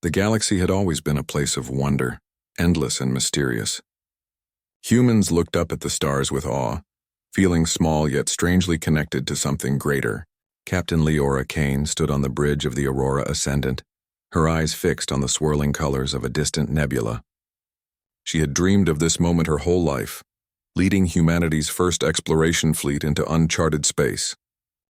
The galaxy had always been a place of wonder, endless and mysterious. Humans looked up at the stars with awe, feeling small yet strangely connected to something greater. Captain Leora Kane stood on the bridge of the Aurora Ascendant, her eyes fixed on the swirling colors of a distant nebula. She had dreamed of this moment her whole life, leading humanity's first exploration fleet into uncharted space.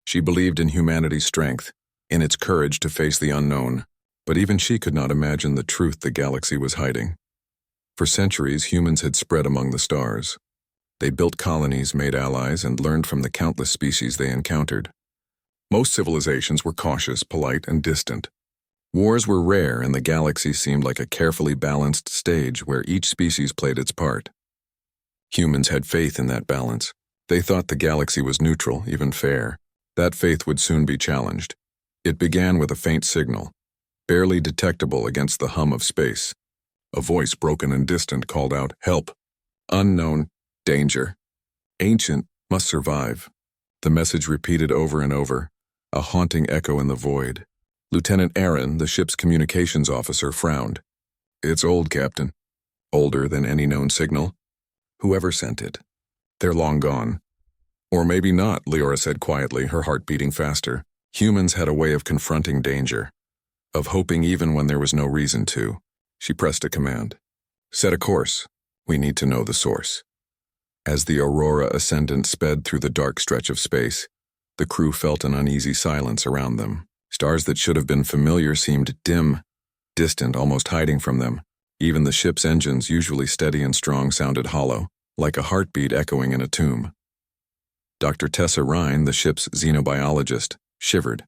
She believed in humanity's strength, in its courage to face the unknown, but even she could not imagine the truth the galaxy was hiding. For centuries, humans had spread among the stars. They built colonies, made allies, and learned from the countless species they encountered. Most civilizations were cautious, polite, and distant. Wars were rare, and the galaxy seemed like a carefully balanced stage where each species played its part. Humans had faith in that balance. They thought the galaxy was neutral, even fair. That faith would soon be challenged. It began with a faint signal, barely detectable against the hum of space. A voice, broken and distant, called out, "Help! Unknown! Danger! Ancient must survive." The message repeated over and over, a haunting echo in the void. Lieutenant Aaron, the ship's communications officer, frowned. "It's old, Captain. Older than any known signal. Whoever sent it. They're long gone." "Or maybe not," Leora said quietly, her heart beating faster. Humans had a way of confronting danger, of hoping even when there was no reason to. She pressed a command. "Set a course. We need to know the source." As the Aurora Ascendant sped through the dark stretch of space, the crew felt an uneasy silence around them. Stars that should have been familiar seemed dim, distant, almost hiding from them. Even the ship's engines, usually steady and strong, sounded hollow, like a heartbeat echoing in a tomb. Dr. Tessa Rhine, the ship's xenobiologist, shivered.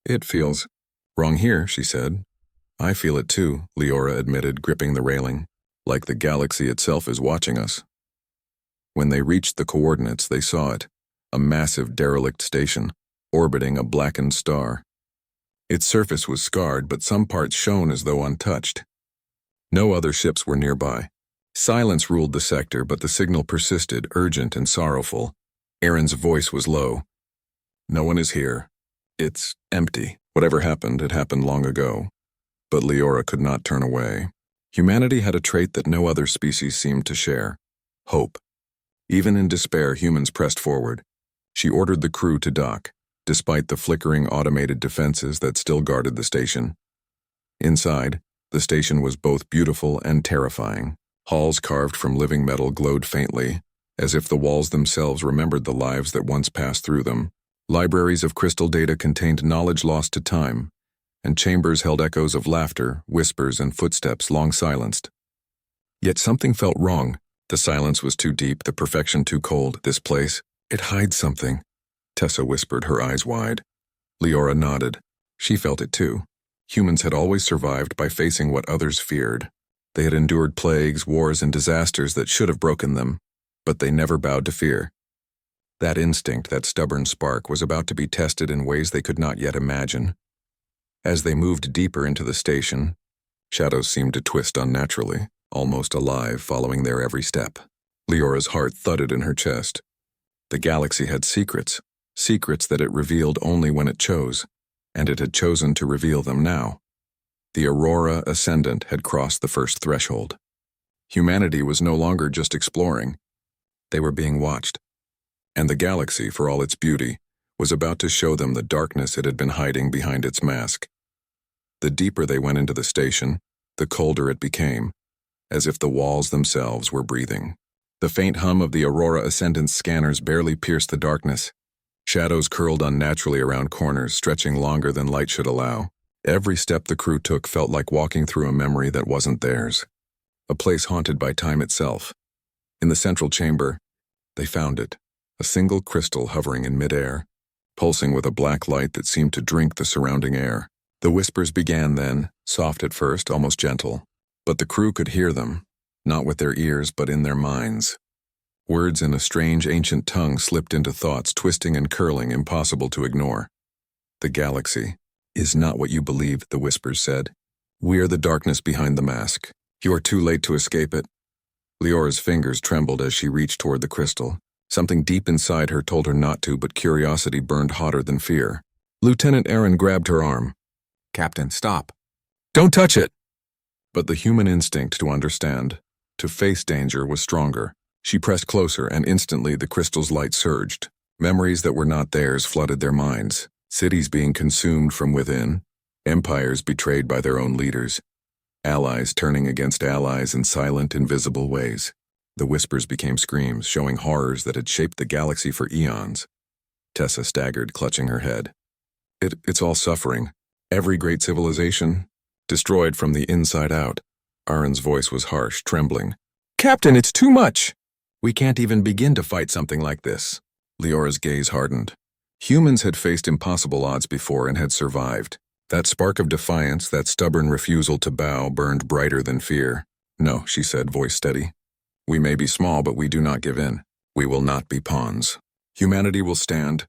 "It feels wrong here," she said. "I feel it too," Leora admitted, gripping the railing, "like the galaxy itself is watching us." When they reached the coordinates, they saw it, a massive derelict station, orbiting a blackened star. Its surface was scarred, but some parts shone as though untouched. No other ships were nearby. Silence ruled the sector, but the signal persisted, urgent and sorrowful. Aaron's voice was low. "No one is here. It's empty. Whatever happened, it happened long ago." But Leora could not turn away. Humanity had a trait that no other species seemed to share: hope. Even in despair, humans pressed forward. She ordered the crew to dock, despite the flickering automated defenses that still guarded the station. Inside, the station was both beautiful and terrifying. Halls carved from living metal glowed faintly, as if the walls themselves remembered the lives that once passed through them. Libraries of crystal data contained knowledge lost to time, and chambers held echoes of laughter, whispers, and footsteps long silenced. Yet something felt wrong. The silence was too deep, the perfection too cold. This place, it hides something, Tessa whispered, her eyes wide. Leora nodded. She felt it too. Humans had always survived by facing what others feared. They had endured plagues, wars, and disasters that should have broken them, but they never bowed to fear. That instinct, that stubborn spark, was about to be tested in ways they could not yet imagine. As they moved deeper into the station, shadows seemed to twist unnaturally, almost alive, following their every step. Leora's heart thudded in her chest. The galaxy had secrets, secrets that it revealed only when it chose, and it had chosen to reveal them now. The Aurora Ascendant had crossed the first threshold. Humanity was no longer just exploring. They were being watched. And the galaxy, for all its beauty, was about to show them the darkness it had been hiding behind its mask. The deeper they went into the station, the colder it became, as if the walls themselves were breathing. The faint hum of the Aurora Ascendant's scanners barely pierced the darkness. Shadows curled unnaturally around corners, stretching longer than light should allow. Every step the crew took felt like walking through a memory that wasn't theirs, a place haunted by time itself. In the central chamber, they found it, a single crystal hovering in midair, pulsing with a black light that seemed to drink the surrounding air. The whispers began then, soft at first, almost gentle, but the crew could hear them, not with their ears but in their minds. Words in a strange ancient tongue slipped into thoughts, twisting and curling, impossible to ignore. "The galaxy is not what you believe," the whispers said. "We are the darkness behind the mask. You are too late to escape it." Leora's fingers trembled as she reached toward the crystal. Something deep inside her told her not to, but curiosity burned hotter than fear. Lieutenant Aaron grabbed her arm. "Captain, stop." Don't touch it! But the human instinct to understand, to face danger, was stronger. She pressed closer, and instantly the crystal's light surged. Memories that were not theirs flooded their minds. Cities being consumed from within, empires betrayed by their own leaders, allies turning against allies in silent, invisible ways. The whispers became screams, showing horrors that had shaped the galaxy for eons. Tessa staggered, clutching her head. It's all suffering. Every great civilization, destroyed from the inside out. Aron's voice was harsh, trembling. Captain, it's too much! We can't even begin to fight something like this. Leora's gaze hardened. Humans had faced impossible odds before and had survived. That spark of defiance, that stubborn refusal to bow, burned brighter than fear. No, she said, voice steady. We may be small, but we do not give in. We will not be pawns. Humanity will stand.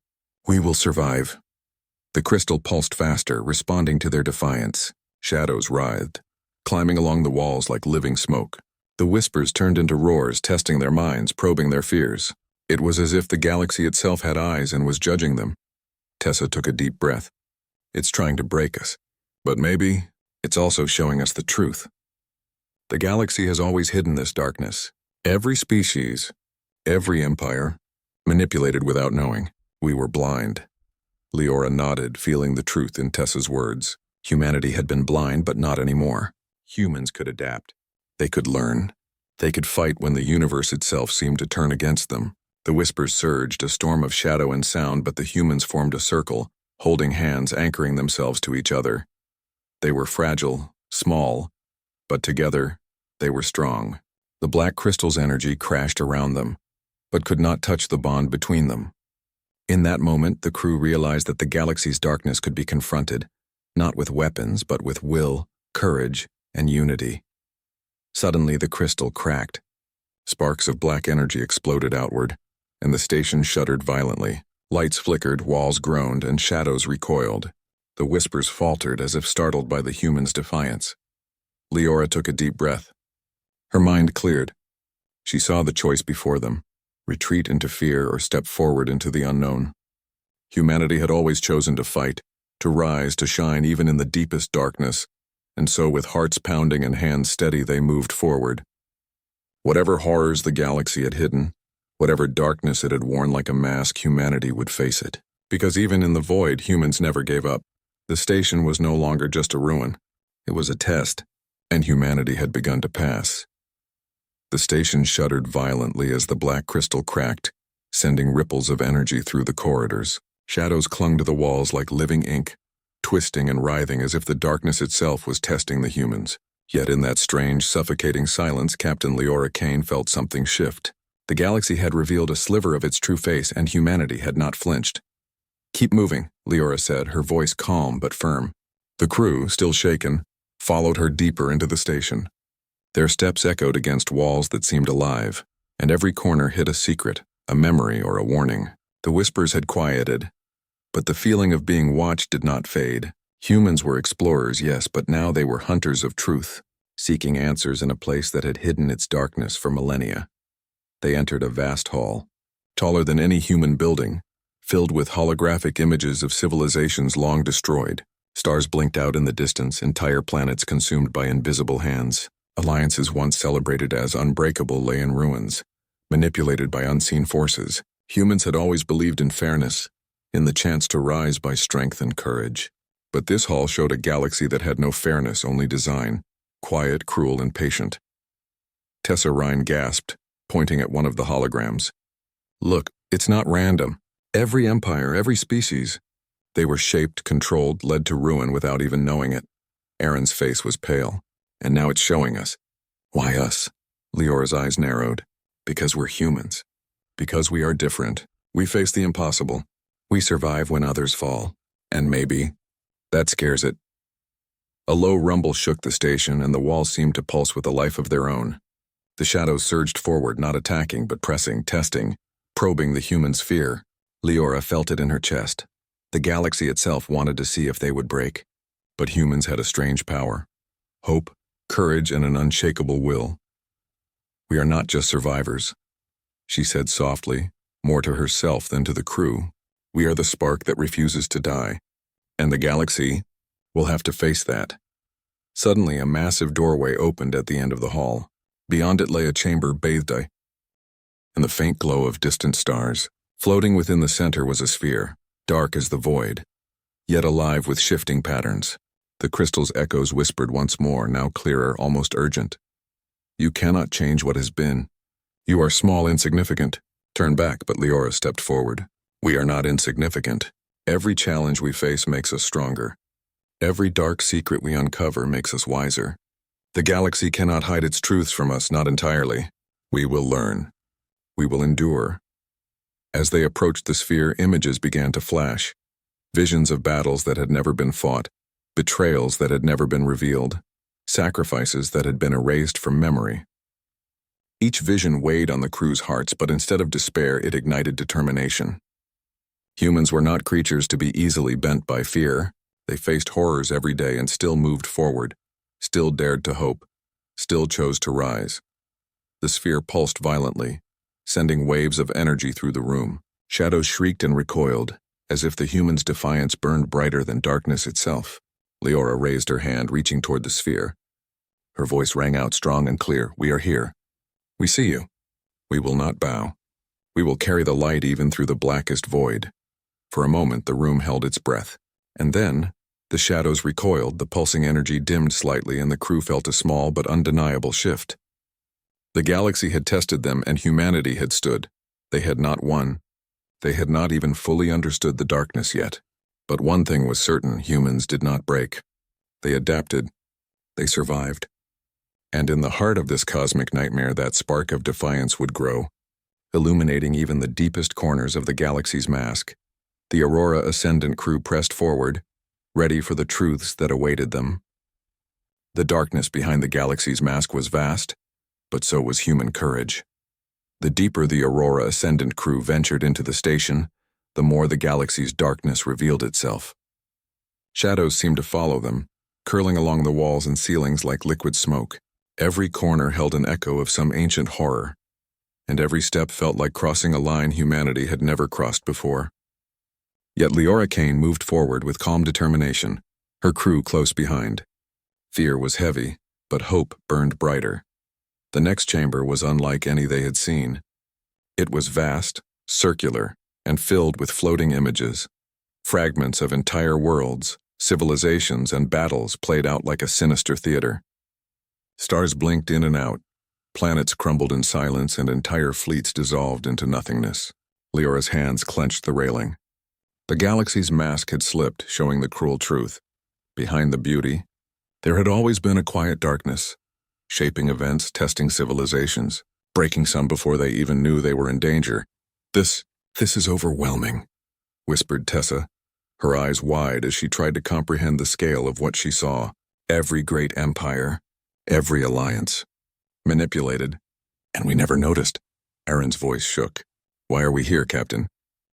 We will survive. The crystal pulsed faster, responding to their defiance. Shadows writhed, climbing along the walls like living smoke. The whispers turned into roars, testing their minds, probing their fears. It was as if the galaxy itself had eyes and was judging them. Tessa took a deep breath. It's trying to break us, but maybe it's also showing us the truth. The galaxy has always hidden this darkness. Every species, every empire, manipulated without knowing. We were blind. Leora nodded, feeling the truth in Tessa's words. Humanity had been blind, but not anymore. Humans could adapt. They could learn. They could fight when the universe itself seemed to turn against them. The whispers surged, a storm of shadow and sound, but the humans formed a circle, holding hands, anchoring themselves to each other. They were fragile, small, but together, they were strong. The black crystal's energy crashed around them, but could not touch the bond between them. In that moment, the crew realized that the galaxy's darkness could be confronted, not with weapons, but with will, courage, and unity. Suddenly, the crystal cracked. Sparks of black energy exploded outward, and the station shuddered violently. Lights flickered, walls groaned, and shadows recoiled. The whispers faltered as if startled by the humans' defiance. Leora took a deep breath. Her mind cleared. She saw the choice before them: retreat into fear or step forward into the unknown. Humanity had always chosen to fight, to rise, to shine even in the deepest darkness, and so with hearts pounding and hands steady they moved forward. Whatever horrors the galaxy had hidden, whatever darkness it had worn like a mask, humanity would face it. Because even in the void, humans never gave up. The station was no longer just a ruin. It was a test, and humanity had begun to pass. The station shuddered violently as the black crystal cracked, sending ripples of energy through the corridors. Shadows clung to the walls like living ink, twisting and writhing as if the darkness itself was testing the humans. Yet in that strange, suffocating silence, Captain Leora Kane felt something shift. The galaxy had revealed a sliver of its true face, and humanity had not flinched. Keep moving, Leora said, her voice calm but firm. The crew, still shaken, followed her deeper into the station. Their steps echoed against walls that seemed alive, and every corner hid a secret, a memory or a warning. The whispers had quieted, but the feeling of being watched did not fade. Humans were explorers, yes, but now they were hunters of truth, seeking answers in a place that had hidden its darkness for millennia. They entered a vast hall, taller than any human building, filled with holographic images of civilizations long destroyed. Stars blinked out in the distance, entire planets consumed by invisible hands. Alliances once celebrated as unbreakable lay in ruins, manipulated by unseen forces. Humans had always believed in fairness, in the chance to rise by strength and courage. But this hall showed a galaxy that had no fairness, only design, quiet, cruel, and patient. Tessa Rhine gasped, pointing at one of the holograms. Look, it's not random. Every empire, every species. They were shaped, controlled, led to ruin without even knowing it. Aaron's face was pale. And now it's showing us. Why us? Leora's eyes narrowed. Because we're humans. Because we are different. We face the impossible. We survive when others fall. And maybe that scares it. A low rumble shook the station, and the walls seemed to pulse with a life of their own. The shadows surged forward, not attacking, but pressing, testing, probing the humans' fear. Leora felt it in her chest. The galaxy itself wanted to see if they would break. But humans had a strange power. Hope, courage, and an unshakable will. We are not just survivors, she said softly, more to herself than to the crew. We are the spark that refuses to die. And the galaxy will have to face that. Suddenly, a massive doorway opened at the end of the hall. Beyond it lay a chamber bathed in the faint glow of distant stars. Floating within the center was a sphere, dark as the void, yet alive with shifting patterns. The crystal's echoes whispered once more, now clearer, almost urgent. You cannot change what has been. You are small, insignificant. Turn back, but Leora stepped forward. We are not insignificant. Every challenge we face makes us stronger. Every dark secret we uncover makes us wiser. The galaxy cannot hide its truths from us, not entirely. We will learn. We will endure. As they approached the sphere, images began to flash. Visions of battles that had never been fought, betrayals that had never been revealed, sacrifices that had been erased from memory. Each vision weighed on the crew's hearts, but instead of despair, it ignited determination. Humans were not creatures to be easily bent by fear. They faced horrors every day and still moved forward, still dared to hope, still chose to rise. The sphere pulsed violently, sending waves of energy through the room. Shadows shrieked and recoiled, as if the humans' defiance burned brighter than darkness itself. Leora raised her hand, reaching toward the sphere. Her voice rang out strong and clear. We are here. We see you. We will not bow. We will carry the light even through the blackest void. For a moment, the room held its breath. And then, the shadows recoiled, the pulsing energy dimmed slightly, and the crew felt a small but undeniable shift. The galaxy had tested them, and humanity had stood. They had not won. They had not even fully understood the darkness yet. But one thing was certain: humans did not break. They adapted. They survived. And in the heart of this cosmic nightmare, that spark of defiance would grow, illuminating even the deepest corners of the galaxy's mask. The Aurora Ascendant crew pressed forward, ready for the truths that awaited them. The darkness behind the galaxy's mask was vast, but so was human courage. The deeper the Aurora Ascendant crew ventured into the station, the more the galaxy's darkness revealed itself. Shadows seemed to follow them, curling along the walls and ceilings like liquid smoke. Every corner held an echo of some ancient horror, and every step felt like crossing a line humanity had never crossed before. Yet Leora Kane moved forward with calm determination, her crew close behind. Fear was heavy, but hope burned brighter. The next chamber was unlike any they had seen. It was vast, circular, and filled with floating images. Fragments of entire worlds, civilizations, and battles played out like a sinister theater. Stars blinked in and out, planets crumbled in silence, and entire fleets dissolved into nothingness. Leora's hands clenched the railing. The galaxy's mask had slipped, showing the cruel truth. Behind the beauty, there had always been a quiet darkness, shaping events, testing civilizations, breaking some before they even knew they were in danger. This is overwhelming, whispered Tessa, her eyes wide as she tried to comprehend the scale of what she saw. Every great empire, every alliance, manipulated, and we never noticed. Aaron's voice shook. Why are we here, Captain?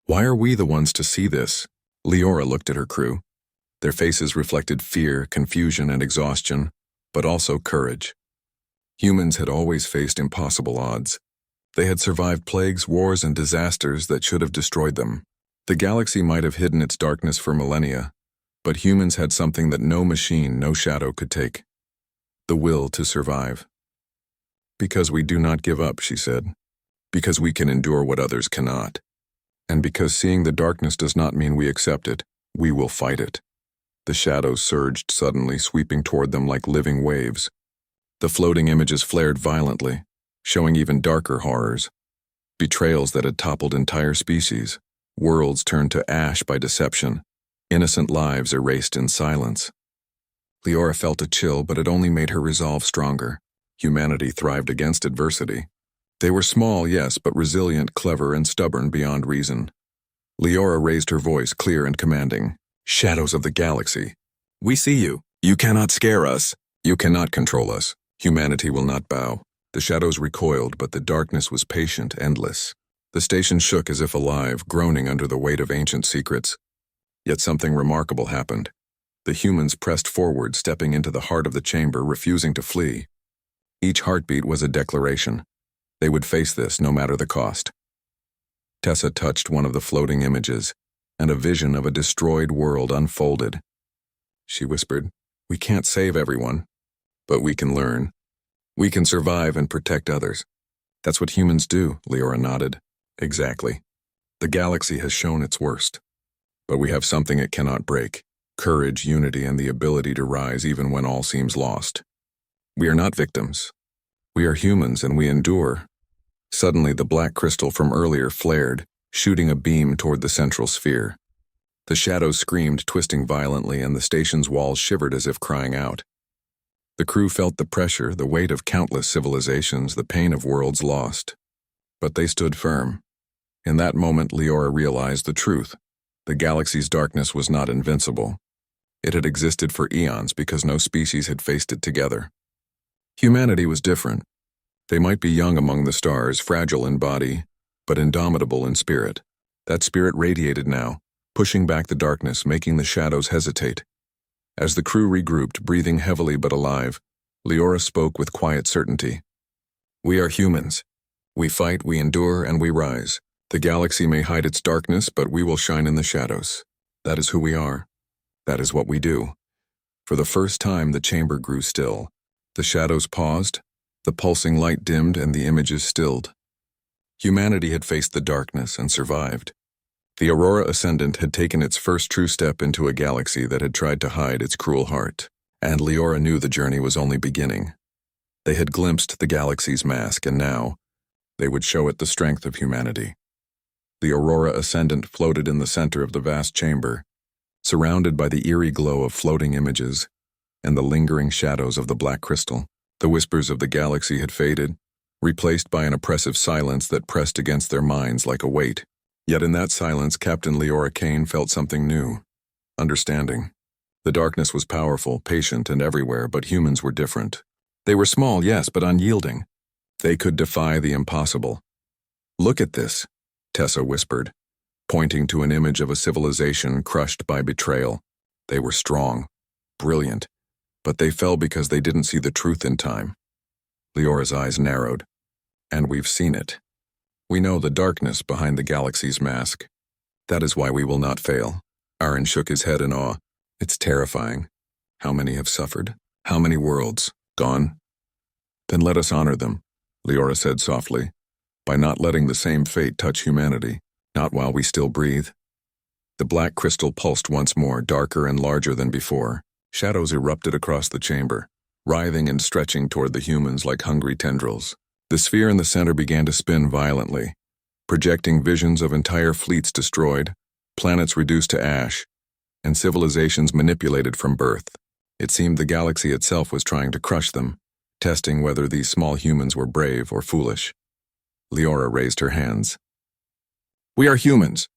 Why are we the ones to see this? Leora looked at her crew. Their faces reflected fear, confusion, and exhaustion, but also courage. Humans had always faced impossible odds. They had survived plagues, wars, and disasters that should have destroyed them. The galaxy might have hidden its darkness for millennia, but humans had something that no machine, no shadow could take: the will to survive. Because we do not give up, she said. Because we can endure what others cannot. And because seeing the darkness does not mean we accept it, we will fight it. The shadows surged suddenly, sweeping toward them like living waves. The floating images flared violently, showing even darker horrors. Betrayals that had toppled entire species, worlds turned to ash by deception, innocent lives erased in silence. Leora felt a chill, but it only made her resolve stronger. Humanity thrived against adversity. They were small, yes, but resilient, clever, and stubborn beyond reason. Leora raised her voice, clear and commanding. Shadows of the galaxy, we see you. You cannot scare us. You cannot control us. Humanity will not bow. The shadows recoiled, but the darkness was patient, endless. The station shook as if alive, groaning under the weight of ancient secrets. Yet something remarkable happened. The humans pressed forward, stepping into the heart of the chamber, refusing to flee. Each heartbeat was a declaration. They would face this, no matter the cost. Tessa touched one of the floating images, and a vision of a destroyed world unfolded. She whispered, We can't save everyone. But we can learn. We can survive and protect others. That's what humans do, Leora nodded. Exactly. The galaxy has shown its worst. But we have something it cannot break: courage, unity, and the ability to rise even when all seems lost. We are not victims. We are humans, and we endure. Suddenly, the black crystal from earlier flared, shooting a beam toward the central sphere. The shadows screamed, twisting violently, and the station's walls shivered as if crying out. The crew felt the pressure, the weight of countless civilizations, the pain of worlds lost. But they stood firm. In that moment, Leora realized the truth. The galaxy's darkness was not invincible. It had existed for eons because no species had faced it together. Humanity was different. They might be young among the stars, fragile in body, but indomitable in spirit. That spirit radiated now, pushing back the darkness, making the shadows hesitate. As the crew regrouped, breathing heavily but alive, Leora spoke with quiet certainty. We are humans. We fight, we endure, and we rise. The galaxy may hide its darkness, but we will shine in the shadows. That is who we are. That is what we do. For the first time, the chamber grew still. The shadows paused, the pulsing light dimmed, and the images stilled. Humanity had faced the darkness and survived. The Aurora Ascendant had taken its first true step into a galaxy that had tried to hide its cruel heart, and Leora knew the journey was only beginning. They had glimpsed the galaxy's mask, and now they would show it the strength of humanity. The Aurora Ascendant floated in the center of the vast chamber, surrounded by the eerie glow of floating images and the lingering shadows of the black crystal. The whispers of the galaxy had faded, replaced by an oppressive silence that pressed against their minds like a weight. Yet in that silence, Captain Leora Kane felt something new: understanding. The darkness was powerful, patient, and everywhere, but humans were different. They were small, yes, but unyielding. They could defy the impossible. Look at this, Tessa whispered, pointing to an image of a civilization crushed by betrayal. They were strong, brilliant, but they fell because they didn't see the truth in time. Leora's eyes narrowed. And we've seen it. We know the darkness behind the galaxy's mask. That is why we will not fail. Aaron shook his head in awe. It's terrifying. How many have suffered? How many worlds gone? Then let us honor them, Leora said softly, by not letting the same fate touch humanity, not while we still breathe. The black crystal pulsed once more, darker and larger than before. Shadows erupted across the chamber, writhing and stretching toward the humans like hungry tendrils. The sphere in the center began to spin violently, projecting visions of entire fleets destroyed, planets reduced to ash, and civilizations manipulated from birth. It seemed the galaxy itself was trying to crush them, testing whether these small humans were brave or foolish. Leora raised her hands. We are humans.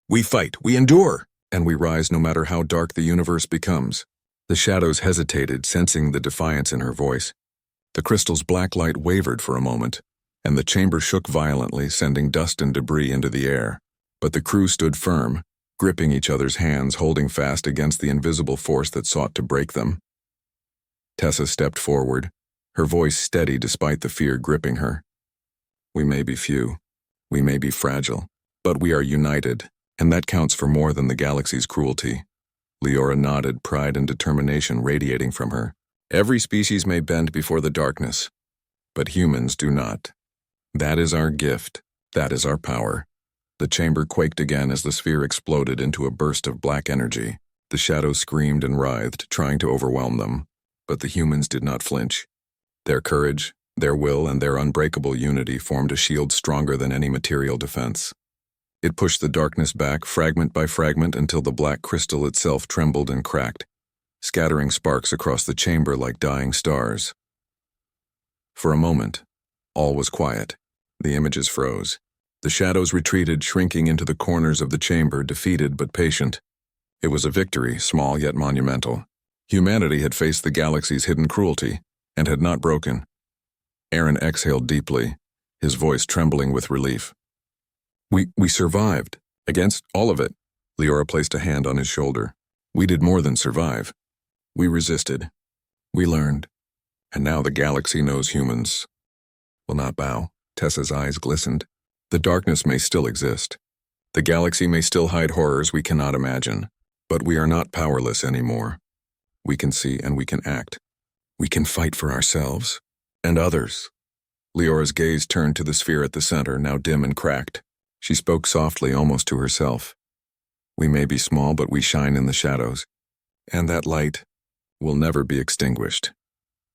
We fight, we endure, and we rise no matter how dark the universe becomes. The shadows hesitated, sensing the defiance in her voice. The crystal's black light wavered for a moment, and the chamber shook violently, sending dust and debris into the air. But the crew stood firm, gripping each other's hands, holding fast against the invisible force that sought to break them. Tessa stepped forward, her voice steady despite the fear gripping her. We may be few, we may be fragile, but we are united, and that counts for more than the galaxy's cruelty. Leora nodded, pride and determination radiating from her. Every species may bend before the darkness, but humans do not. That is our gift. That is our power. The chamber quaked again as the sphere exploded into a burst of black energy. The shadows screamed and writhed, trying to overwhelm them, but the humans did not flinch. Their courage, their will, and their unbreakable unity formed a shield stronger than any material defense. It pushed the darkness back, fragment by fragment, until the black crystal itself trembled and cracked, scattering sparks across the chamber like dying stars. For a moment, all was quiet. The images froze. The shadows retreated, shrinking into the corners of the chamber, defeated but patient. It was a victory, small yet monumental. Humanity had faced the galaxy's hidden cruelty, and had not broken. Aaron exhaled deeply, his voice trembling with relief. We survived. Against all of it. Leora placed a hand on his shoulder. We did more than survive. We resisted. We learned. And now the galaxy knows humans will not bow. Tessa's eyes glistened. The darkness may still exist. The galaxy may still hide horrors we cannot imagine. But we are not powerless anymore. We can see and we can act. We can fight for ourselves. And others. Leora's gaze turned to the sphere at the center, now dim and cracked. She spoke softly, almost to herself. We may be small, but we shine in the shadows. And that light will never be extinguished.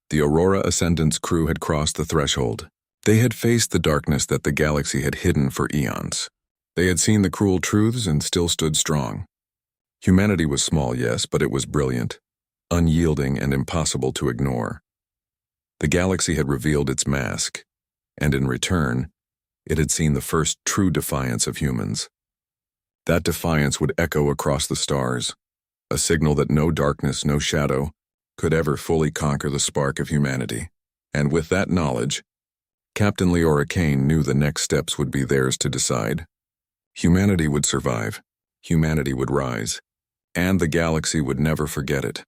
The Aurora Ascendant's crew had crossed the threshold. They had faced the darkness that the galaxy had hidden for eons. They had seen the cruel truths and still stood strong. Humanity was small, yes, but it was brilliant, unyielding and impossible to ignore. The galaxy had revealed its mask, and in return, it had seen the first true defiance of humans. That defiance would echo across the stars, a signal that no darkness, no shadow, could ever fully conquer the spark of humanity. And with that knowledge, Captain Leora Kane knew the next steps would be theirs to decide. Humanity would survive, humanity would rise, and the galaxy would never forget it.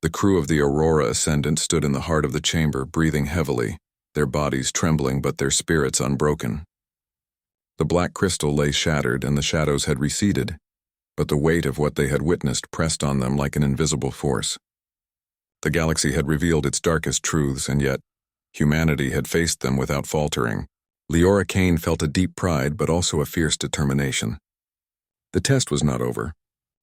The crew of the Aurora Ascendant stood in the heart of the chamber, breathing heavily, their bodies trembling but their spirits unbroken. The black crystal lay shattered and the shadows had receded, but the weight of what they had witnessed pressed on them like an invisible force. The galaxy had revealed its darkest truths, and yet humanity had faced them without faltering. Leora Kane felt a deep pride but also a fierce determination. The test was not over.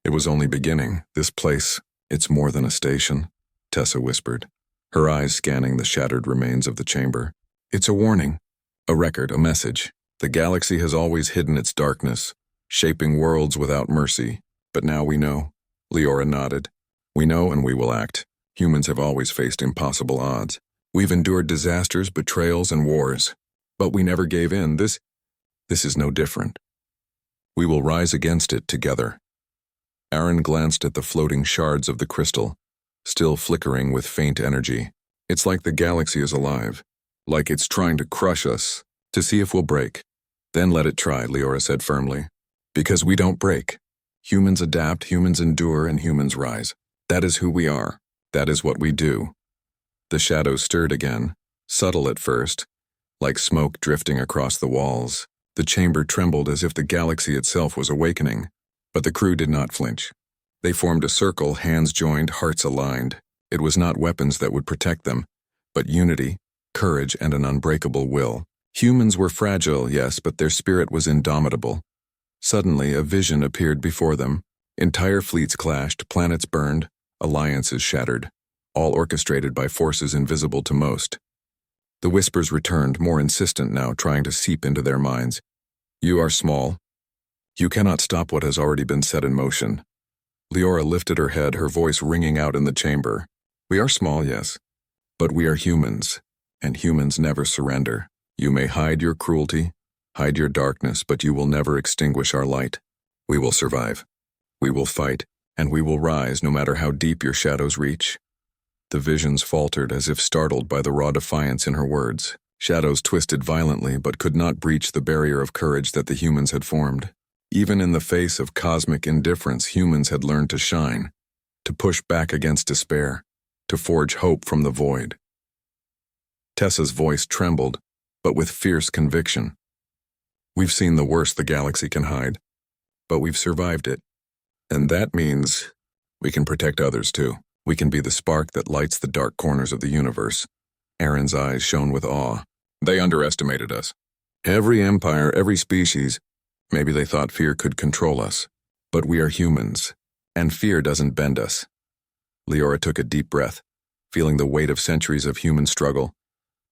It was only beginning. This place, it's more than a station, Tessa whispered, her eyes scanning the shattered remains of the chamber. It's a warning, a record, a message. The galaxy has always hidden its darkness, shaping worlds without mercy. But now we know. Leora nodded. We know and we will act. Humans have always faced impossible odds. We've endured disasters, betrayals, and wars. But we never gave in. This is no different. We will rise against it together. Aaron glanced at the floating shards of the crystal, still flickering with faint energy. It's like the galaxy is alive, like it's trying to crush us, to see if we'll break. Then let it try, Leora said firmly. Because we don't break. Humans adapt, humans endure, and humans rise. That is who we are. That is what we do. The shadows stirred again, subtle at first, like smoke drifting across the walls. The chamber trembled as if the galaxy itself was awakening, but the crew did not flinch. They formed a circle, hands joined, hearts aligned. It was not weapons that would protect them, but unity, courage, and an unbreakable will. Humans were fragile, yes, but their spirit was indomitable. Suddenly, a vision appeared before them. Entire fleets clashed, planets burned, alliances shattered, all orchestrated by forces invisible to most. The whispers returned, more insistent now, trying to seep into their minds. You are small. You cannot stop what has already been set in motion. Leora lifted her head, her voice ringing out in the chamber. We are small, yes, but we are humans, and humans never surrender. You may hide your cruelty, hide your darkness, but you will never extinguish our light. We will survive. We will fight, and we will rise no matter how deep your shadows reach. The visions faltered as if startled by the raw defiance in her words. Shadows twisted violently but could not breach the barrier of courage that the humans had formed. Even in the face of cosmic indifference, humans had learned to shine, to push back against despair, to forge hope from the void. Tessa's voice trembled, but with fierce conviction. We've seen the worst the galaxy can hide, but we've survived it. And that means we can protect others too. We can be the spark that lights the dark corners of the universe. Aaron's eyes shone with awe. They underestimated us. Every empire, every species, maybe they thought fear could control us. But we are humans, and fear doesn't bend us. Leora took a deep breath, feeling the weight of centuries of human struggle,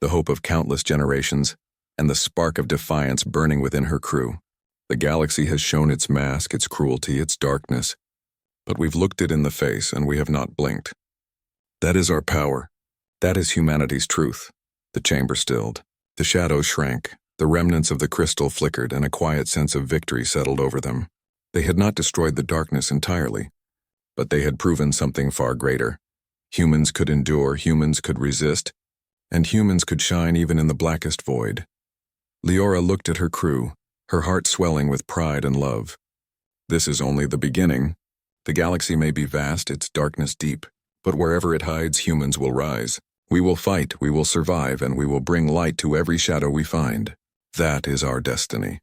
the hope of countless generations, and the spark of defiance burning within her crew. The galaxy has shown its mask, its cruelty, its darkness, but we've looked it in the face and we have not blinked. That is our power. That is humanity's truth. The chamber stilled. The shadows shrank. The remnants of the crystal flickered and a quiet sense of victory settled over them. They had not destroyed the darkness entirely, but they had proven something far greater. Humans could endure, humans could resist, and humans could shine even in the blackest void. Leora looked at her crew, her heart swelling with pride and love. This is only the beginning. The galaxy may be vast, its darkness deep, but wherever it hides, humans will rise. We will fight, we will survive, and we will bring light to every shadow we find. That is our destiny.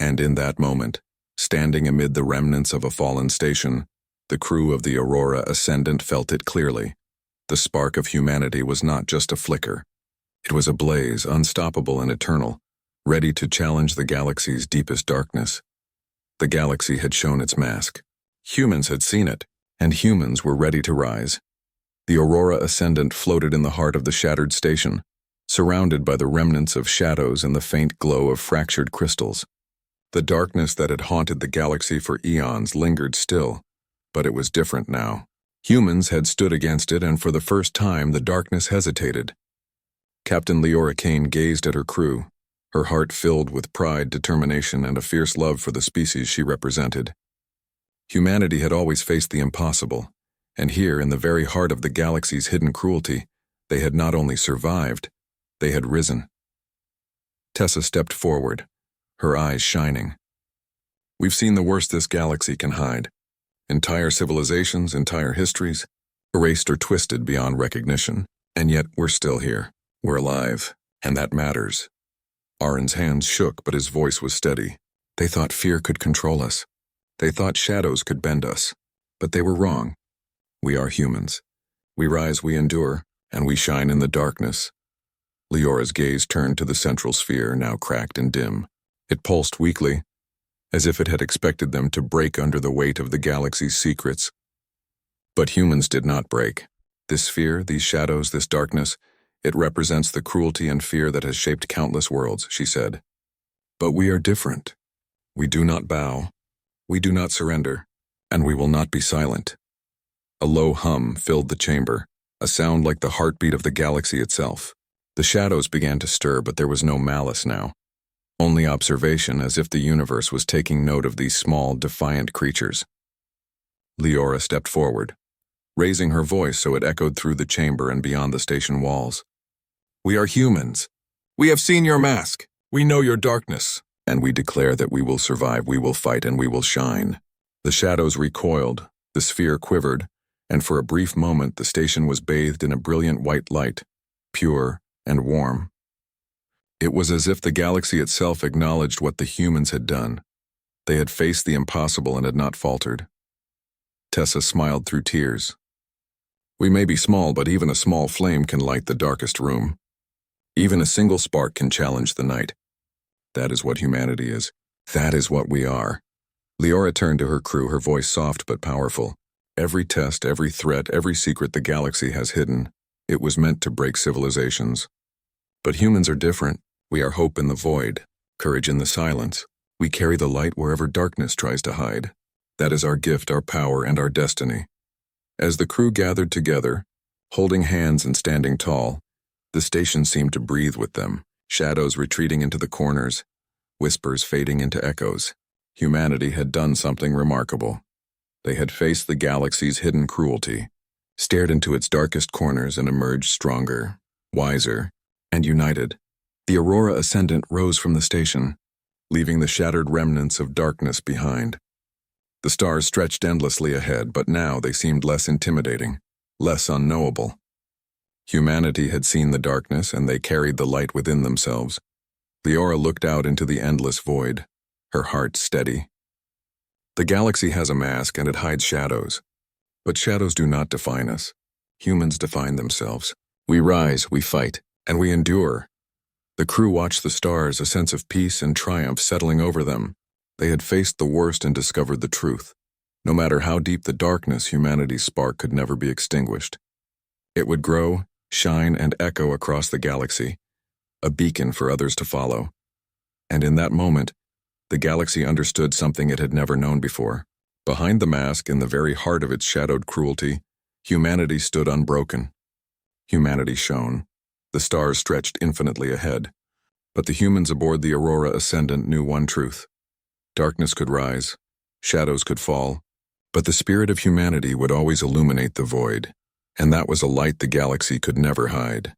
And in that moment, standing amid the remnants of a fallen station, the crew of the Aurora Ascendant felt it clearly. The spark of humanity was not just a flicker. It was a blaze, unstoppable and eternal, ready to challenge the galaxy's deepest darkness. The galaxy had shown its mask. Humans had seen it, and humans were ready to rise. The Aurora Ascendant floated in the heart of the shattered station, surrounded by the remnants of shadows and the faint glow of fractured crystals. The darkness that had haunted the galaxy for eons lingered still, but it was different now. Humans had stood against it, and for the first time the darkness hesitated. Captain Leora Kane gazed at her crew, her heart filled with pride, determination, and a fierce love for the species she represented. Humanity had always faced the impossible, and here, in the very heart of the galaxy's hidden cruelty, they had not only survived, they had risen. Tessa stepped forward, her eyes shining. We've seen the worst this galaxy can hide. Entire civilizations, entire histories, erased or twisted beyond recognition. And yet we're still here. We're alive, and that matters. Aron's hands shook, but his voice was steady. They thought fear could control us. They thought shadows could bend us. But they were wrong. We are humans. We rise, we endure, and we shine in the darkness. Leora's gaze turned to the central sphere, now cracked and dim. It pulsed weakly, as if it had expected them to break under the weight of the galaxy's secrets. But humans did not break. This sphere, these shadows, this darkness, it represents the cruelty and fear that has shaped countless worlds, she said. But we are different. We do not bow. We do not surrender. And we will not be silent. A low hum filled the chamber, a sound like the heartbeat of the galaxy itself. The shadows began to stir, but there was no malice now. Only observation, as if the universe was taking note of these small, defiant creatures. Leora stepped forward, raising her voice so it echoed through the chamber and beyond the station walls. We are humans. We have seen your mask. We know your darkness. And we declare that we will survive, we will fight, and we will shine. The shadows recoiled, the sphere quivered, and for a brief moment the station was bathed in a brilliant white light, pure and warm. It was as if the galaxy itself acknowledged what the humans had done. They had faced the impossible and had not faltered. Tessa smiled through tears. We may be small, but even a small flame can light the darkest room. Even a single spark can challenge the night. That is what humanity is. That is what we are. Leora turned to her crew, her voice soft but powerful. Every test, every threat, every secret the galaxy has hidden, it was meant to break civilizations. But humans are different. We are hope in the void, courage in the silence. We carry the light wherever darkness tries to hide. That is our gift, our power, and our destiny. As the crew gathered together, holding hands and standing tall, the station seemed to breathe with them, shadows retreating into the corners, whispers fading into echoes. Humanity had done something remarkable. They had faced the galaxy's hidden cruelty, stared into its darkest corners, and emerged stronger, wiser, and united. The Aurora Ascendant rose from the station, leaving the shattered remnants of darkness behind. The stars stretched endlessly ahead, but now they seemed less intimidating, less unknowable. Humanity had seen the darkness, and they carried the light within themselves. Leora looked out into the endless void, her heart steady. The galaxy has a mask, and it hides shadows. But shadows do not define us. Humans define themselves. We rise, we fight, and we endure. The crew watched the stars, a sense of peace and triumph settling over them. They had faced the worst and discovered the truth. No matter how deep the darkness, humanity's spark could never be extinguished. It would grow, shine, and echo across the galaxy, a beacon for others to follow. And in that moment, the galaxy understood something it had never known before. Behind the mask, in the very heart of its shadowed cruelty, humanity stood unbroken. Humanity shone. The stars stretched infinitely ahead. But the humans aboard the Aurora Ascendant knew one truth. Darkness could rise, shadows could fall, but the spirit of humanity would always illuminate the void, and that was a light the galaxy could never hide.